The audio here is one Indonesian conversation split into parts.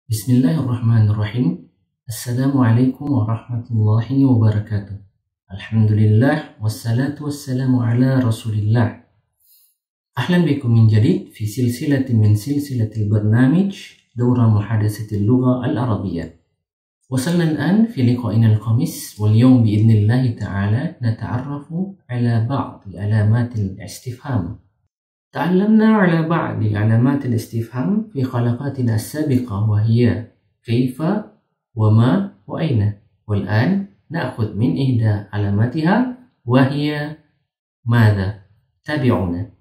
Bismillahirrahmanirrahim. Assalamualaikum warahmatullahi wabarakatuh. Alhamdulillah wassalatu wassalamu ala Rasulillah. Ahlan bikum min jadid fi silsilatin min silsilatil barnamij دورة محادثة اللغة العربية. وصلنا الآن في لقائنا الخامس، واليوم بإذن الله تعالى نتعرف على بعض علامات الاستفهام. تعلمنا على بعض علامات الاستفهام في حلقاتنا السابقة، وهي كيف وما وأين. والآن نأخذ من إحدى علاماتها وهي ماذا. تابعونا.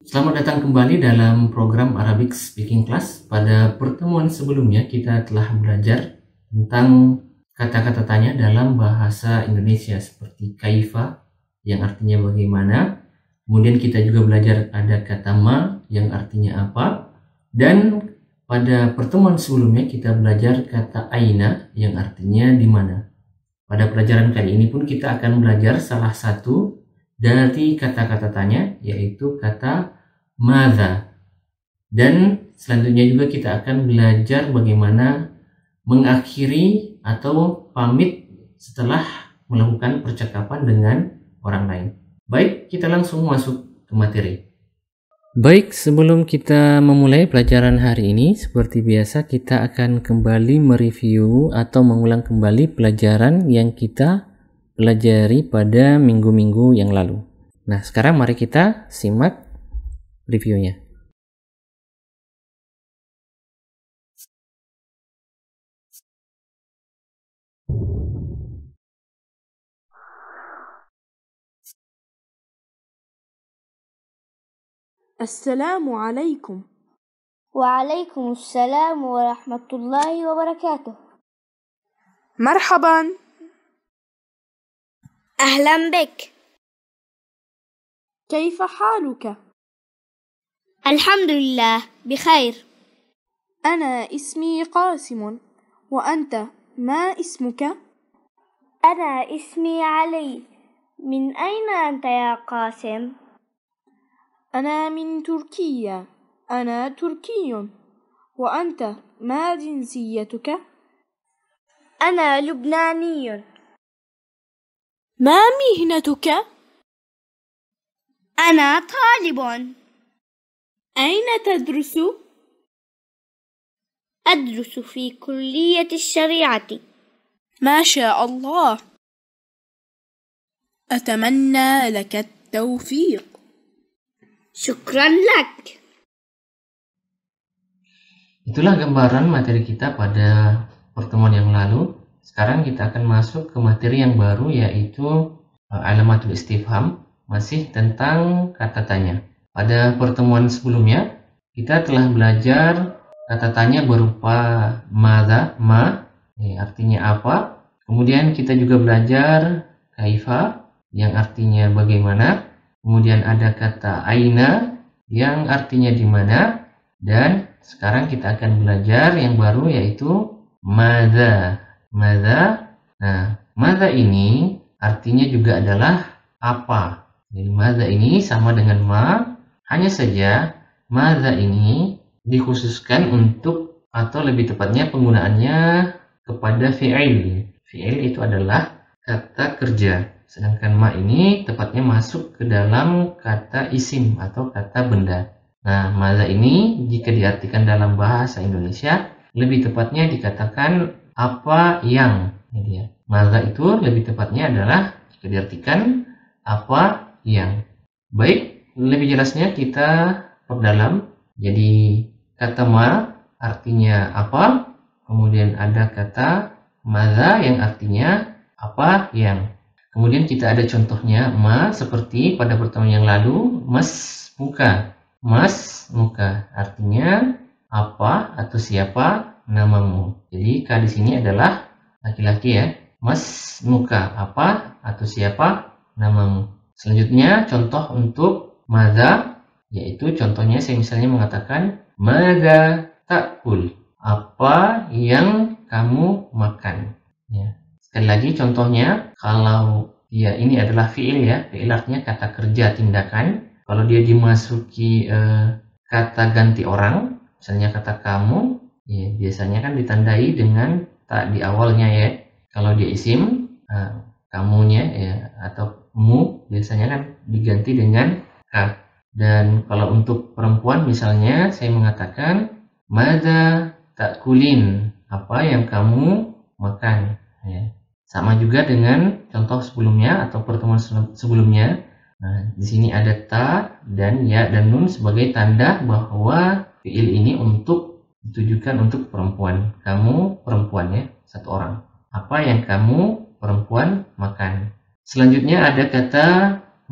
Selamat datang kembali dalam program Arabic Speaking Class. Pada pertemuan sebelumnya kita telah belajar tentang kata-kata tanya dalam bahasa Indonesia seperti kaifa yang artinya bagaimana. Kemudian kita juga belajar ada kata ma yang artinya apa. Dan pada pertemuan sebelumnya kita belajar kata aina yang artinya di mana. Pada pelajaran kali ini pun kita akan belajar salah satu dari kata-kata tanya, yaitu kata madza. Dan selanjutnya juga kita akan belajar bagaimana mengakhiri atau pamit setelah melakukan percakapan dengan orang lain. Baik, kita langsung masuk ke materi. Baik, sebelum kita memulai pelajaran hari ini, seperti biasa kita akan kembali mereview atau mengulang kembali pelajaran yang kita pelajari pada minggu-minggu yang lalu. Nah, sekarang mari kita simak reviewnya. السلام عليكم. وعليكم السلام ورحمة الله وبركاته. مرحبا. أهلا بك. كيف حالك؟ الحمد لله بخير. أنا اسمي قاسم، وأنت ما اسمك؟ أنا اسمي علي. من أين أنت يا قاسم؟ أنا من تركيا. أنا تركي. وأنت ما جنسيتك؟ أنا لبناني. ما مهنتك؟ أنا طالب. أين تدرس؟ أدرس في كلية الشريعة. ما شاء الله. أتمنى لك التوفيق. شكرا لك. Itulah gambaran materi kita pada pertemuan yang lalu. Sekarang kita akan masuk ke materi yang baru, yaitu alamatul istifham, masih tentang kata tanya. Pada pertemuan sebelumnya kita telah belajar kata tanya berupa madza, ma, artinya apa. Kemudian kita juga belajar kaifa yang artinya bagaimana. Kemudian ada kata aina yang artinya di mana. Dan sekarang kita akan belajar yang baru, yaitu madza. Madza. Nah, madza ini artinya juga adalah apa. Jadi madza ini sama dengan ma, hanya saja madza ini dikhususkan untuk, atau lebih tepatnya penggunaannya kepada fi'il. Fi'il itu adalah kata kerja. Sedangkan ma ini tepatnya masuk ke dalam kata isim atau kata benda. Nah, madza ini jika diartikan dalam bahasa Indonesia, lebih tepatnya dikatakan apa yang. Jadi ya, madza itu lebih tepatnya adalah jika diartikan apa yang. Baik, lebih jelasnya kita perdalam. Jadi kata ma artinya apa, kemudian ada kata madza yang artinya apa yang. Kemudian kita ada contohnya ma, seperti pada pertemuan yang lalu, mas muka. Mas muka artinya apa atau siapa namamu. Jadi ka di sini adalah laki-laki ya. Mas muka apa atau siapa namamu. Selanjutnya contoh untuk madza, yaitu contohnya saya misalnya mengatakan madza ta'kul, apa yang kamu makan. Ya. Sekali lagi contohnya, kalau dia ini adalah fi'il ya, fi'il artinya kata kerja, tindakan. Kalau dia dimasuki kata ganti orang, misalnya kata kamu, Ya, biasanya kan ditandai dengan ta di awalnya ya. Kalau dia isim, kamunya ya atau mu biasanya kan diganti dengan ka. Dan kalau untuk perempuan misalnya saya mengatakan madza ta'kulin, apa yang kamu makan ya. Sama juga dengan contoh sebelumnya atau pertemuan sebelumnya. Nah, di sini ada ta dan ya dan nun sebagai tanda bahwa fiil ini ditujukan untuk perempuan. Kamu perempuan ya, satu orang. Apa yang kamu perempuan makan. Selanjutnya ada kata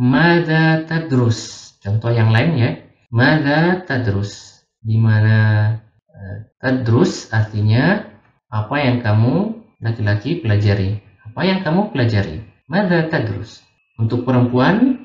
madza tadrus. Contoh yang lain ya, madza tadrus, di mana tadrus artinya apa yang kamu laki-laki pelajari. Apa yang kamu pelajari? Madza tadrus. Untuk perempuan,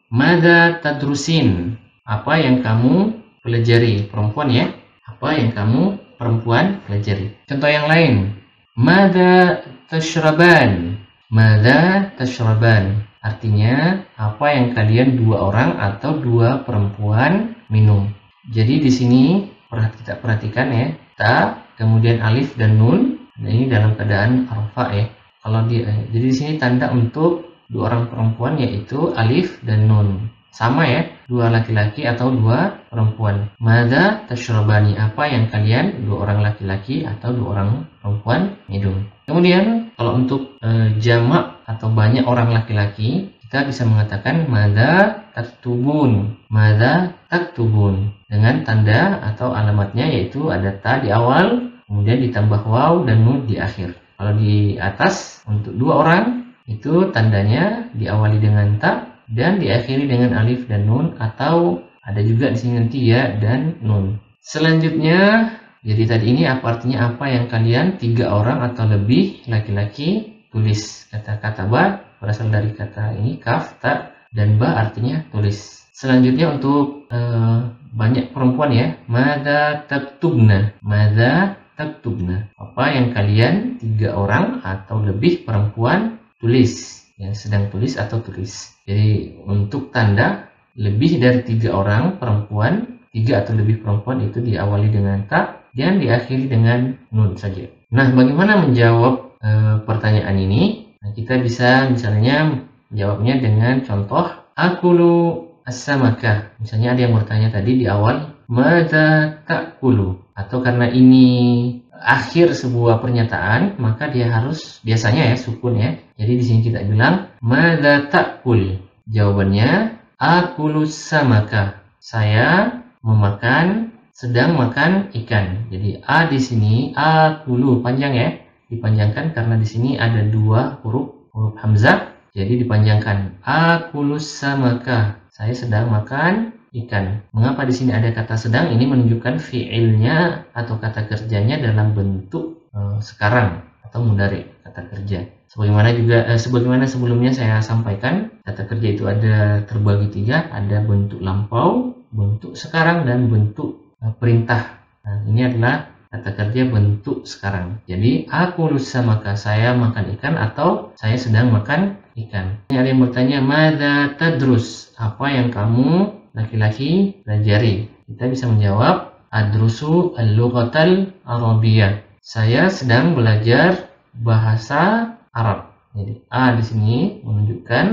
madza tadrusin. Apa yang kamu pelajari? Perempuan ya. Apa yang kamu perempuan pelajari. Contoh yang lain, madza tashraban. Madza tashraban. Artinya apa yang kalian dua orang atau dua perempuan minum. Jadi di sini kita perhatikan ya, ta kemudian alif dan nun. Nah, ini dalam keadaan arfa ya. Jadi di sini tanda untuk dua orang perempuan yaitu alif dan nun. Sama ya, dua laki-laki atau dua perempuan. Madza tashrabani, apa yang kalian dua orang laki-laki atau dua orang perempuan minum. Kemudian kalau untuk jamak atau banyak orang laki-laki, kita bisa mengatakan madza taktubun. Madza taktubun dengan tanda atau alamatnya yaitu ada ta di awal, kemudian ditambah waw dan nun di akhir. Kalau di atas untuk dua orang itu tandanya diawali dengan ta dan diakhiri dengan alif dan nun, atau ada juga di sini nanti ya dan nun. Selanjutnya, jadi tadi ini apa artinya apa yang kalian tiga orang atau lebih laki-laki tulis. Kata-kata ba berasal dari kata ini kaf, ta dan ba artinya tulis. Selanjutnya untuk banyak perempuan ya, madza taktubna. Madza taktubna. Apa yang kalian tiga orang atau lebih perempuan tulis. Yang sedang tulis atau tulis. Jadi untuk tanda lebih dari tiga orang perempuan, tiga atau lebih perempuan itu diawali dengan ta dan diakhiri dengan nun saja. Nah, bagaimana menjawab pertanyaan ini? Nah, kita bisa misalnya jawabnya dengan contoh akulu as-samaka. Misalnya ada yang bertanya tadi di awal madza ta'kulu, atau karena ini akhir sebuah pernyataan maka dia harus biasanya ya sukun ya. Jadi di sini kita bilang madza ta'kul. Jawabannya akulus samaka. Saya sedang makan ikan. Jadi a di sini akulu panjang ya. Dipanjangkan karena di sini ada dua huruf hamzah. Jadi dipanjangkan akulus samaka. Saya sedang makan ikan. Mengapa di sini ada kata sedang? Ini menunjukkan fiilnya atau kata kerjanya dalam bentuk sekarang atau mudhari kata kerja. Sebagaimana sebelumnya saya sampaikan, kata kerja itu ada terbagi tiga, ada bentuk lampau, bentuk sekarang dan bentuk perintah. Nah, ini adalah kata kerja bentuk sekarang. Jadi aku lusa maka saya makan ikan atau saya sedang makan ikan. Ini ada yang bertanya madza tadrus, apa yang kamu laki-laki pelajari? Kita bisa menjawab adrusu al-lughatal arabiyyah. Saya sedang belajar bahasa Arab. Jadi a di sini menunjukkan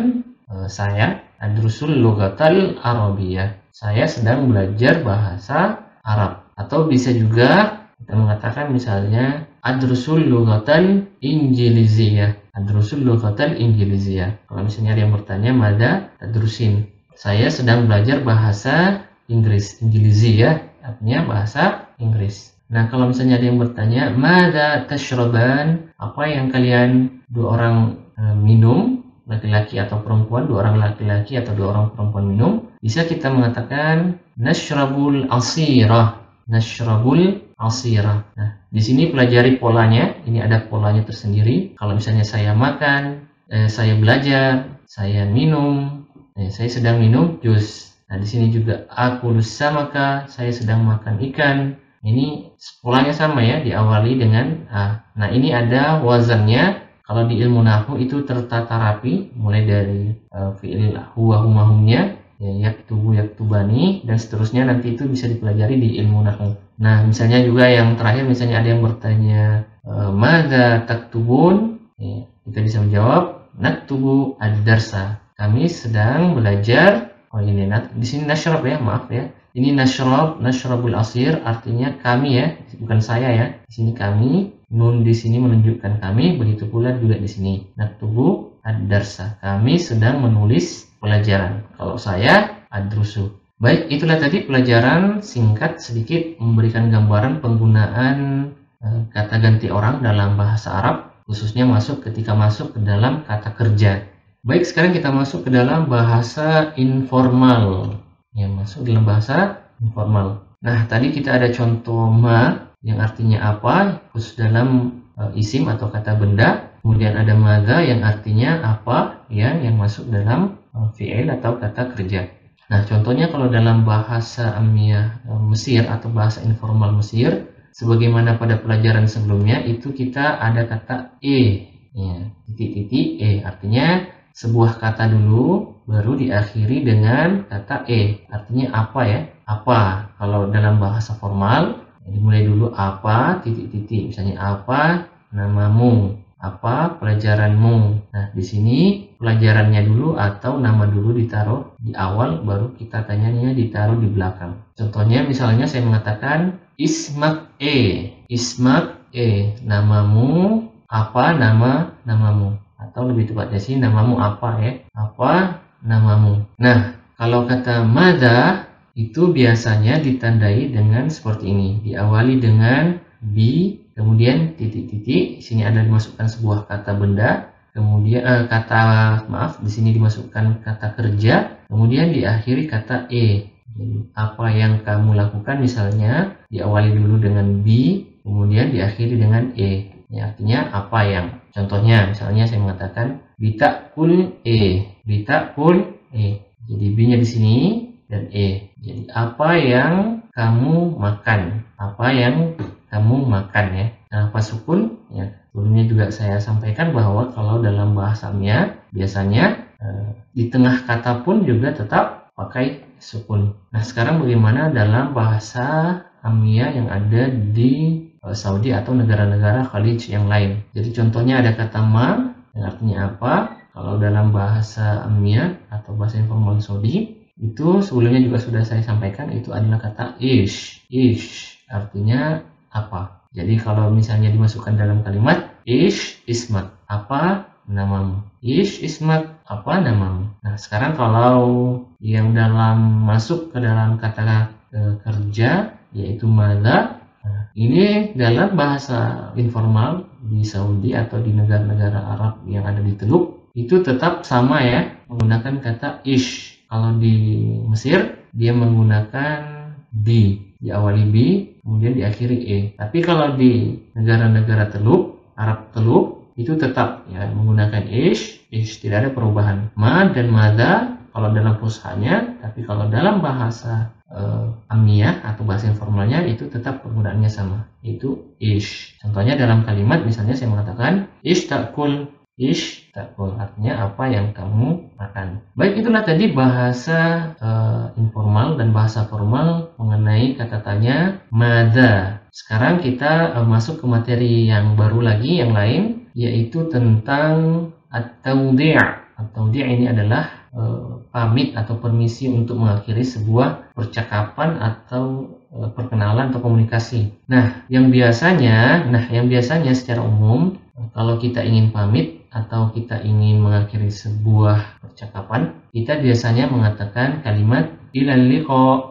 saya adrusul lughatal arabiyyah. Saya sedang belajar bahasa Arab. Atau bisa juga kita mengatakan misalnya adrusul lughatal injiliziyah. Adrusul lughatal injiliziyah. Kalau misalnya ada yang bertanya madza tadrusin, saya sedang belajar bahasa Inggris. Injiliziyah artinya bahasa Inggris. Nah, kalau misalnya ada yang bertanya madza tashraban, apa yang kalian dua orang minum, laki-laki atau perempuan, dua orang laki-laki atau dua orang perempuan minum, bisa kita mengatakan nashrabul asirah. Nashrabul asirah. Nah, di sini pelajari polanya. Ini ada polanya tersendiri. Kalau misalnya saya makan, saya belajar, saya minum, saya sedang minum jus. Nah, di sini juga aku lusamaka, saya sedang makan ikan. Ini polanya sama ya, diawali dengan a. Nah, ini ada wazannya. Kalau di ilmu nahwu itu tertata rapi, mulai dari fi'il huwa huma humnya, ya yaktubu yaktubani dan seterusnya, nanti itu bisa dipelajari di ilmu nahwu. Nah, misalnya juga yang terakhir, misalnya ada yang bertanya, madza taktubun? Ya, kita bisa menjawab, naktubu ad-darsa. Kami sedang belajar. Oh ini, di sini nashrab ya, maaf ya. Ini nashrabul asir, artinya kami ya, bukan saya ya. Di sini kami, nun di sini menunjukkan kami, begitu pula juga di sini. Naktubu ad-darsa. Kami sedang menulis pelajaran. Kalau saya adrusu. Baik, itulah tadi pelajaran singkat sedikit memberikan gambaran penggunaan kata ganti orang dalam bahasa Arab, khususnya ketika masuk ke dalam kata kerja. Baik, sekarang kita masuk ke dalam bahasa informal. Ya, masuk dalam bahasa informal. Nah, tadi kita ada contoh ma yang artinya apa, khusus dalam isim atau kata benda. Kemudian ada madza yang artinya apa, ya, yang masuk dalam fi'il atau kata kerja. Nah, contohnya kalau dalam bahasa Amiyah Mesir atau bahasa informal Mesir, sebagaimana pada pelajaran sebelumnya, itu kita ada kata ya, titik-titik artinya sebuah kata dulu baru diakhiri dengan kata artinya apa ya, apa. Kalau dalam bahasa formal dimulai dulu apa titik-titik, misalnya apa namamu, apa pelajaranmu. Nah, di sini pelajarannya dulu atau nama dulu ditaruh di awal, baru kita tanyanya ditaruh di belakang. Contohnya misalnya saya mengatakan ismak ismak namamu apa, namamu, atau lebih tepatnya sih namamu apa ya, apa namamu. Nah, kalau kata madza itu biasanya ditandai dengan seperti ini, diawali dengan bi, kemudian titik-titik, sini ada dimasukkan sebuah kata benda, kemudian di sini dimasukkan kata kerja, kemudian diakhiri kata Jadi apa yang kamu lakukan misalnya diawali dulu dengan bi, kemudian diakhiri dengan ya, artinya apa yang. Contohnya misalnya saya mengatakan bitakul bitakul jadi b-nya di sini dan jadi apa yang kamu makan, apa yang kamu makan ya. Nah, pas sukun ya, sebelumnya juga saya sampaikan bahwa kalau dalam bahasanya biasanya di tengah kata pun juga tetap pakai sukun. Nah, sekarang bagaimana dalam bahasa Amiyah yang ada di Saudi atau negara-negara Khalij yang lain. Jadi contohnya ada kata ma yang artinya apa. Kalau dalam bahasa Amiyah atau bahasa informal Saudi itu sebelumnya juga sudah saya sampaikan, itu adalah kata ish artinya apa. Jadi kalau misalnya dimasukkan dalam kalimat ish ismak, apa namamu, ish ismak, apa namamu. Nah, sekarang kalau yang masuk ke dalam kata kerja yaitu madza. Nah, ini dalam bahasa informal di Saudi atau di negara-negara Arab yang ada di Teluk itu tetap sama ya, menggunakan kata ish. Kalau di Mesir dia menggunakan diawali b, kemudian diakhiri Tapi kalau di negara-negara Teluk, Arab Teluk, itu tetap ya menggunakan ish, tidak ada perubahan. Ma dan madza kalau dalam fushahnya, tapi kalau dalam bahasa Amiyah atau bahasa informalnya itu tetap penggunaannya sama, itu ish. Contohnya dalam kalimat misalnya saya mengatakan ish takul, artinya apa yang kamu makan. Baik, itulah tadi bahasa informal dan bahasa formal mengenai kata tanya madza. Sekarang kita masuk ke materi yang baru lagi, yang lain, yaitu tentang at-tawdi'. At-tawdi' ini adalah pamit atau permisi untuk mengakhiri sebuah percakapan atau perkenalan atau komunikasi. Nah, yang biasanya secara umum kalau kita ingin pamit atau kita ingin mengakhiri sebuah percakapan, kita biasanya mengatakan kalimat ilal liqa,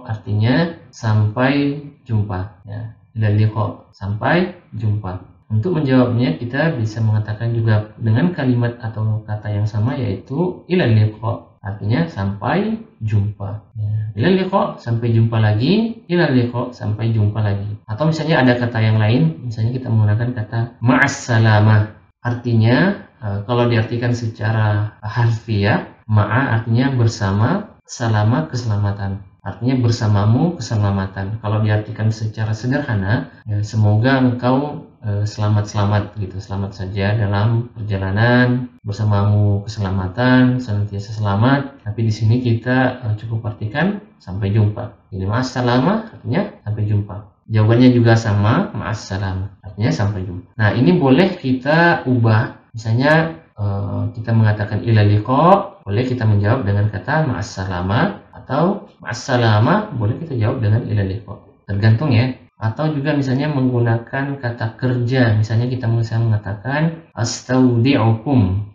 artinya sampai jumpa ya. Ilal liqa, sampai jumpa. Untuk menjawabnya kita bisa mengatakan juga dengan kalimat atau kata yang sama, yaitu ilal liqa, artinya sampai jumpa ya. Ilal liqa, sampai jumpa lagi. Ilal liqa, sampai jumpa lagi. Atau misalnya ada kata yang lain, misalnya kita menggunakan kata ma'assalamah, artinya kalau diartikan secara harfiah, ma'a artinya bersama, salama keselamatan, artinya bersamamu keselamatan. Kalau diartikan secara sederhana ya, semoga engkau selamat-selamat gitu, selamat saja dalam perjalanan, bersamamu keselamatan, senantiasa selamat. Tapi di sini kita cukup artikan sampai jumpa. Jadi ma'assalamah artinya sampai jumpa. Jawabannya juga sama, ma'assalamah artinya sampai jumpa. Nah, ini boleh kita ubah. Misalnya kita mengatakan ila liqa, boleh kita menjawab dengan kata ma'assalamah, atau ma'assalamah boleh kita jawab dengan ila liqa. Tergantung ya. Atau juga misalnya menggunakan kata kerja, misalnya kita bisa mengatakan astaudi'ukum.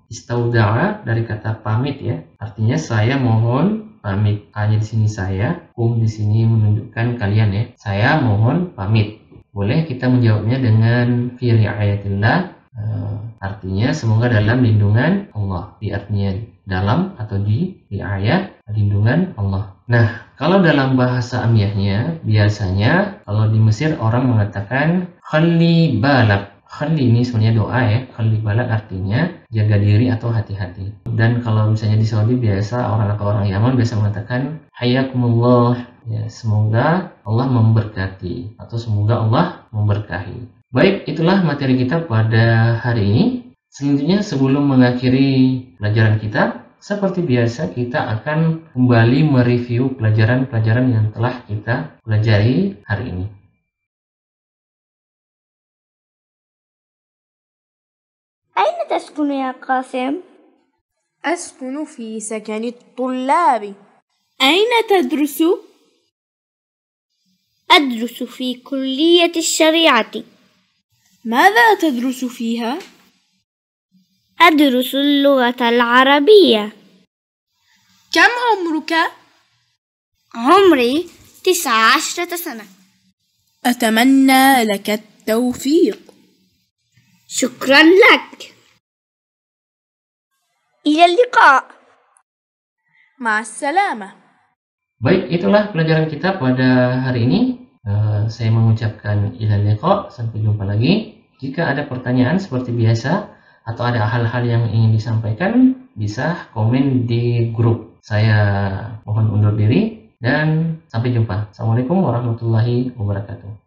Istauda'a dari kata pamit ya, artinya saya mohon pamit. Hanya di sini saya, di sini menunjukkan kalian ya, saya mohon pamit. Boleh kita menjawabnya dengan fi ri'ayatillah, artinya semoga dalam lindungan Allah. Di artinya dalam atau di ri'ayat, lindungan Allah. Nah, kalau dalam bahasa amiyahnya, biasanya kalau di Mesir orang mengatakan khalli balak. Khalli ini sebenarnya doa ya. Khalli balak artinya jaga diri atau hati-hati. Dan kalau misalnya di Saudi biasa orang atau orang Yaman biasa mengatakan hayakumullah. Ya, semoga Allah memberkati atau semoga Allah memberkahi. Baik, itulah materi kita pada hari ini. Selanjutnya sebelum mengakhiri pelajaran kita, seperti biasa kita akan kembali mereview pelajaran-pelajaran yang telah kita pelajari hari ini. أين تسكن يا قاسم؟ أسكن في سكن الطلاب. أين تدرس؟ أدرس في كلية الشريعة. ماذا تدرس فيها؟ أدرس اللغة العربية. كم عمرك؟ عمري 19 سنة. أتمنى لك التوفيق. شكرا لك. إلى اللقاء. مع السلامة. Baik, itulah pelajaran kita pada hari ini. Saya mengucapkan ila liqa, sampai jumpa lagi. Jika ada pertanyaan seperti biasa atau ada hal-hal yang ingin disampaikan, bisa komen di grup. Saya mohon undur diri dan sampai jumpa. Assalamualaikum warahmatullahi wabarakatuh.